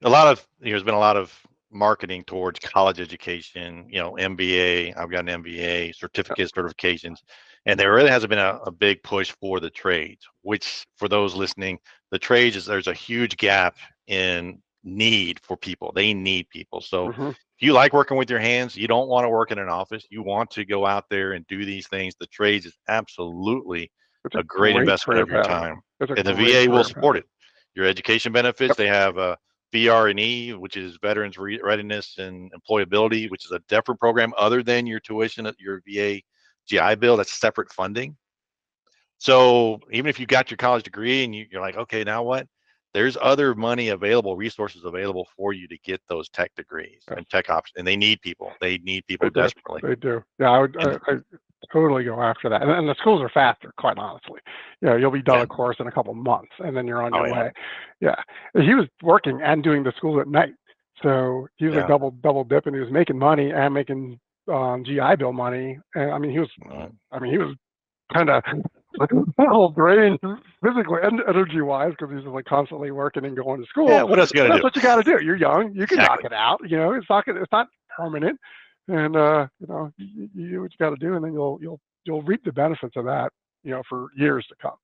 there's been a lot of marketing towards college education, MBA. I've got an MBA, certifications, and there really hasn't been a big push for the trades, which for those listening, the trades there's a huge gap in need for people. They need people. So Hmm. if you like working with your hands, you don't want to work in an office, you want to go out there and do these things. The trades is absolutely It's a a great great investment career of your path. time. It's a And the great VA will career path. support it. Your education benefits, Yep. they have VR&E, which is Veterans Readiness and Employability, which is a different program other than your tuition at your VA GI Bill. That's separate funding. So even if you got your college degree and you're like, okay, now what? There's other money available, resources available for you to get those tech degrees Yes, and tech options. And they need people. They need people they do. desperately. They do. Yeah, I would. And I totally go after that. And the schools are faster, quite honestly. You'll be done yeah, a course in a couple months, and then you're on oh your yeah, way. Yeah, he was working and doing the school at night, so he was like yeah. double dipping. He was making money and making GI Bill money. And I mean, he was. Uh, I mean, he was kind of whole drained physically and energy wise because he's just like constantly working and going to school. yeah. What else you But gonna that's do? what you got to do. You're young. You can knock Exactly. it out. It's not permanent. And you do what you got to do, and then you'll reap the benefits of that, for years to come.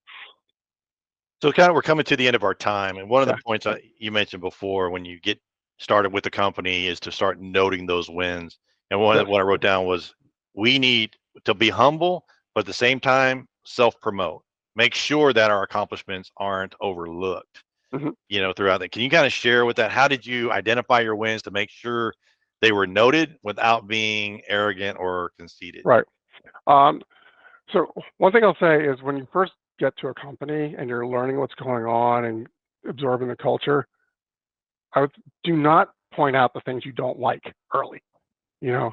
So kind of we're coming to the end of our time, and one of the Yeah, points you mentioned before when you get started with the company is to start noting those wins. And one yes, what I wrote down was we need to be humble, but at the same time self promote. Make sure that our accomplishments aren't overlooked. hmm Throughout that. Can you kind of share with that? How did you identify your wins to make sure they were noted without being arrogant or conceited? right. Um, so one thing I'll say is when you first get to a company and you're learning what's going on and absorbing the culture, I would do not point out the things you don't like early. You know,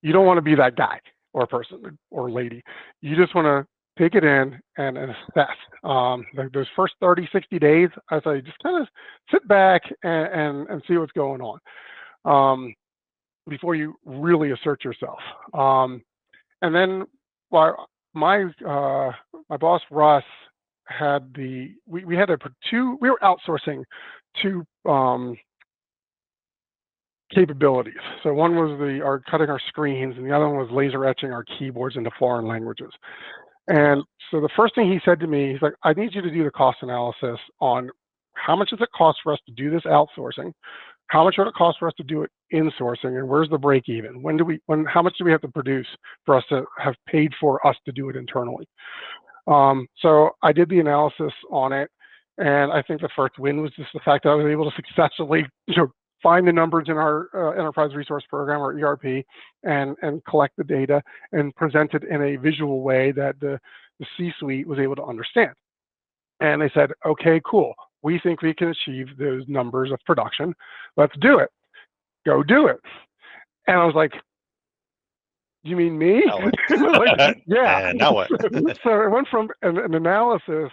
you don't want to be that guy or person or lady. You just want to take it in and assess. Those first 30, 60 days, I say, just kind of sit back and see what's going on before you really assert yourself. And then, well, my boss Russ had we had we were outsourcing two capabilities. So one was our cutting our screens, and the other one was laser etching our keyboards into foreign languages. And so the first thing he said to me, he's like, I need you to do the cost analysis on how much does it cost for us to do this outsourcing? How much would it cost for us to do it insourcing? And where's the break even? How much do we have to produce for us to have paid for us to do it internally? So I did the analysis on it. And I think the first win was just the fact that I was able to successfully, find the numbers in our enterprise resource program or ERP and collect the data and present it in a visual way that the C-suite was able to understand. And they said, okay, cool. We think we can achieve those numbers of production. Let's do it. Go do it. And I was like, you mean me? Now what? Like, yeah. And now what? So it went from an analysis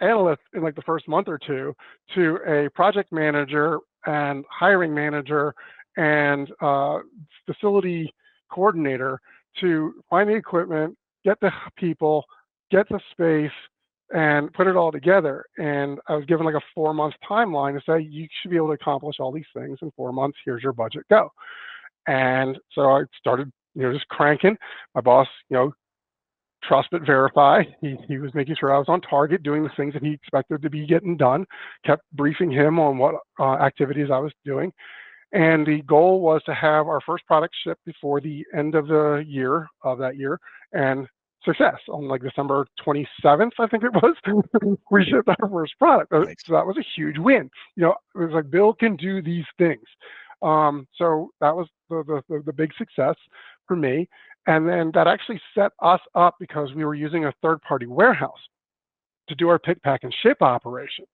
analyst in like the first month or two to a project manager and hiring manager and facility coordinator to find the equipment, get the people, get the space, and put it all together. And I was given like a 4 month timeline to say, you should be able to accomplish all these things in 4 months. Here's your budget, go. And so I started, just cranking. My boss, trust but verify. He was making sure I was on target, doing the things that he expected to be getting done, kept briefing him on what activities I was doing. And the goal was to have our first product shipped before the end of that year. And success on like December 27th, I think it was, we shipped our first product. So Nice. that was a huge win. It was like, Bill can do these things. So that was the big success for me. And then that actually set us up because we were using a third-party warehouse to do our pick, pack, and ship operation.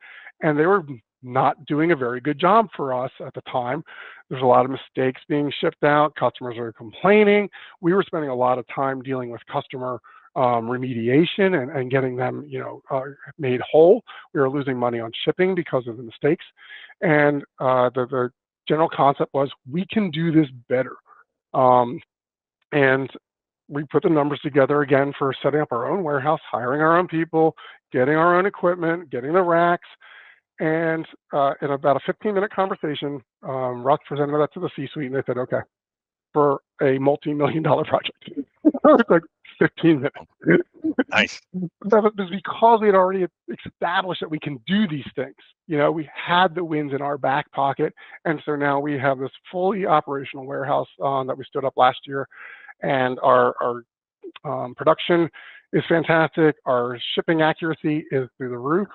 And they were not doing a very good job for us at the time. There's a lot of mistakes being shipped out. Customers were complaining. We were spending a lot of time dealing with customer remediation and getting them, made whole. We were losing money on shipping because of the mistakes. And the general concept was, we can do this better. And we put the numbers together again for setting up our own warehouse, hiring our own people, getting our own equipment, getting the racks. And in about a 15-minute conversation, Russ presented that to the C-suite, and they said, okay, for a multi-million-dollar project. It's like 15 minutes. Nice. That was because we had already established that we can do these things. You know, we had the wins in our back pocket, and so now we have this fully operational warehouse that we stood up last year, and our production is fantastic. Our shipping accuracy is through the roof.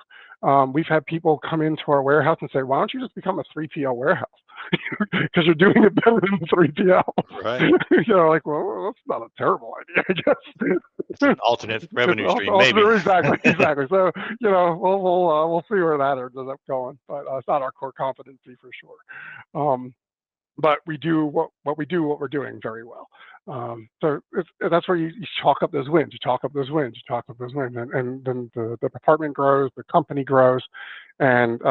We've had people come into our warehouse and say, why don't you just become a 3PL warehouse? Because you're doing it better than 3PL. Right. You know, like, well, that's not a terrible idea, I guess. It's an alternate revenue stream, maybe. Exactly, exactly. So, you know, we'll see where that ends up going, but it's not our core competency for sure. But we do what we're doing very well. So that's where you chalk up those wins. You chalk up those wins. You chalk up those wins, and then the department grows, the company grows, and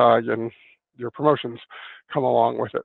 your promotions come along with it.